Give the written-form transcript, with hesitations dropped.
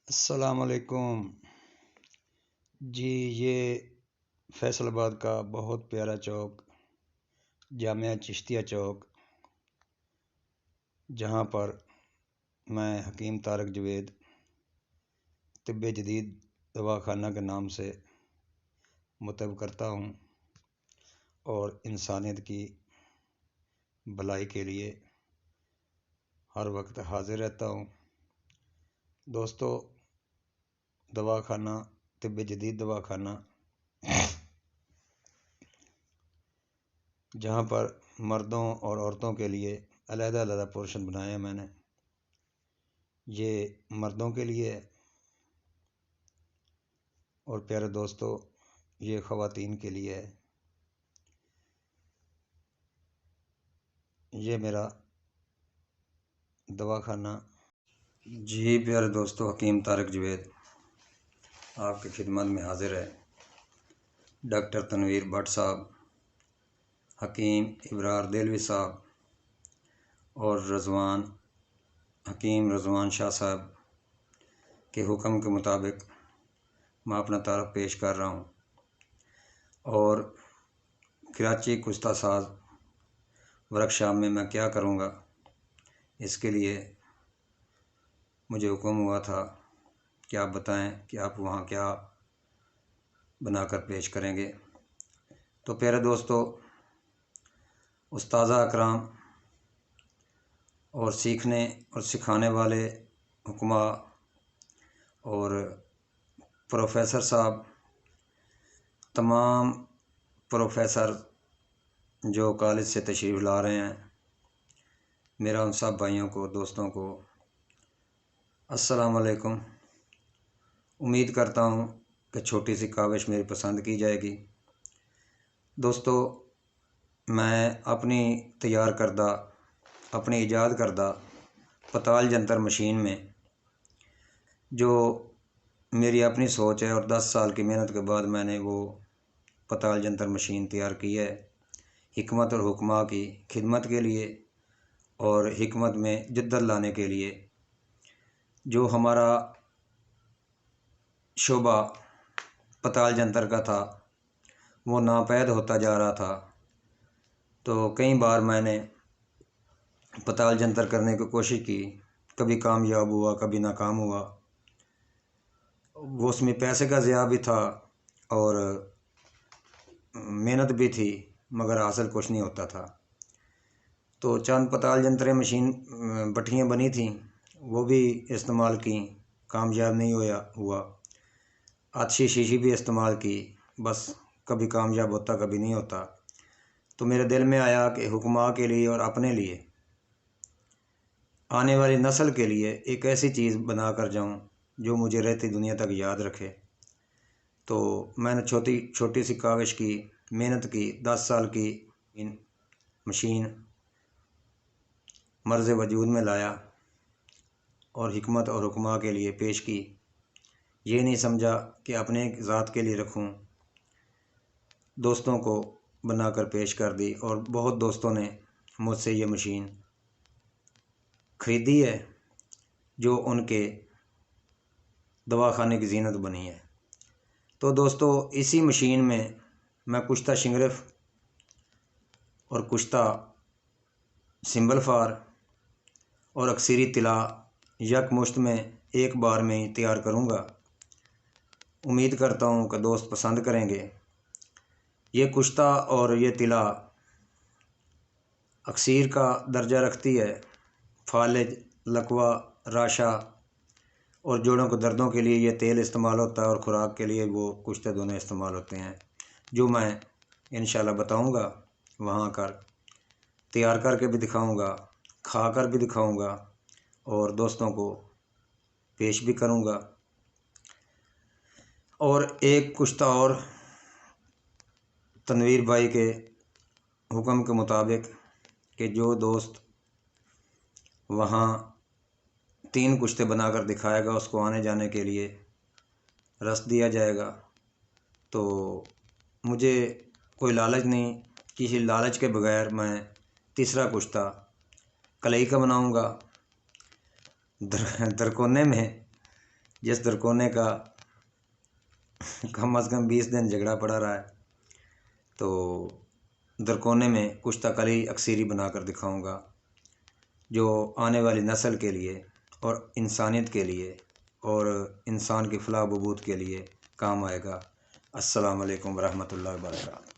السلام علیکم جی۔ یہ فیصل آباد کا بہت پیارا چوک جامعہ چشتیہ چوک، جہاں پر میں حکیم طارق جوید طب جدید دواخانہ کے نام سے مطب کرتا ہوں اور انسانیت کی بھلائی کے لیے ہر وقت حاضر رہتا ہوں۔ دوستو، دواخانہ طب جدید دواخانہ، جہاں پر مردوں اور عورتوں کے لیے علیحدہ علیحدہ پورشن بنائے ہیں میں نے۔ یہ مردوں کے لیے اور پیارے دوستو یہ خواتین کے لیے ہے۔ یہ میرا دواخانہ۔ جی پیارے دوستو، حکیم طارق جوید آپ کی خدمت میں حاضر ہے۔ ڈاکٹر تنویر بٹ صاحب، حکیم ابرار دہلوی صاحب اور حکیم رضوان شاہ صاحب کے حکم کے مطابق میں اپنا تعارف پیش کر رہا ہوں، اور کراچی کشتہ ساز ورکشاپ میں کیا کروں گا، اس کے لیے مجھے حکم ہوا تھا کہ آپ بتائیں کہ آپ وہاں کیا بنا کر پیش کریں گے۔ تو پیارے دوستو، استاذہ اکرام اور سیکھنے اور سکھانے والے حکما اور پروفیسر صاحب، تمام پروفیسر جو کالج سے تشریف لا رہے ہیں، میرا ان سب بھائیوں کو، دوستوں کو السلام علیکم۔ امید کرتا ہوں کہ چھوٹی سی کاوش میری پسند کی جائے گی۔ دوستو، میں اپنی تیار کردہ، اپنی ایجاد کردہ پتال جنتر مشین میں، جو میری اپنی سوچ ہے اور 10 سال کی محنت کے بعد میں نے وہ پتال جنتر مشین تیار کی ہے، حکمت اور حکماء کی خدمت کے لیے اور حکمت میں جدت لانے کے لیے۔ جو ہمارا شعبہ پتال جنتر کا تھا وہ ناپید ہوتا جا رہا تھا، تو کئی بار میں نے پتال جنتر کرنے کی کوشش کی، کبھی کامیاب ہوا کبھی ناکام ہوا۔ وہ اس میں پیسے کا ضیاع بھی تھا اور محنت بھی تھی، مگر حاصل کچھ نہیں ہوتا تھا۔ تو چند پتال جنتر مشین بٹھیاں بنی تھیں، وہ بھی استعمال کی، کامیاب نہیں ہوا۔ آتشی شیشی بھی استعمال کی، بس کبھی کامیاب ہوتا کبھی نہیں ہوتا۔ تو میرے دل میں آیا کہ حکماء کے لیے اور اپنے لیے، آنے والی نسل کے لیے ایک ایسی چیز بنا کر جاؤں جو مجھے رہتی دنیا تک یاد رکھے۔ تو میں نے چھوٹی سی کاوش کی، محنت کی، 10 سال کی مشین مرز وجود میں لایا اور حکمت اور حکماء کے لیے پیش کی۔ یہ نہیں سمجھا کہ اپنے ذات کے لیے رکھوں، دوستوں کو بنا کر پیش کر دی، اور بہت دوستوں نے مجھ سے یہ مشین خریدی ہے، جو ان کے دواخانے کی زینت بنی ہے۔ تو دوستو، اسی مشین میں کشتہ شنگرف اور کشتہ سمبل فار اور اکثری طلا یک مشت میں ایک بار میں ہی تیار کروں گا۔ امید کرتا ہوں کہ دوست پسند کریں گے۔ یہ کشتہ اور یہ طلا اکثیر کا درجہ رکھتی ہے، فالج، لکوہ، راشا اور جوڑوں کے دردوں کے لیے یہ تیل استعمال ہوتا ہے، اور خوراک کے لیے وہ کشتے دونوں استعمال ہوتے ہیں، جو میں انشاءاللہ بتاؤں گا، وہاں کر تیار کر کے بھی دکھاؤں گا، کھا کر بھی دکھاؤں گا، اور دوستوں کو پیش بھی کروں گا۔ اور ایک کشتہ اور تنویر بھائی کے حکم کے مطابق کہ جو دوست وہاں 3 کشتے بنا کر دکھائے گا، اس کو آنے جانے کے لیے رسد دیا جائے گا۔ تو مجھے کوئی لالچ نہیں، کسی لالچ کے بغیر میں تیسرا کشتہ کلئی کا بناؤں گا، درکونے میں جس درکونے کا کم از کم 20 دن جھگڑا پڑا رہا ہے، تو درکونے میں کچھ تقلی اکثیری بنا کر دکھاؤں گا جو آنے والی نسل کے لیے اور انسانیت کے لیے اور انسان کی فلاح و بہبود کے لیے کام آئے گا۔ السلام علیکم ورحمۃ اللہ وبرکاتہ۔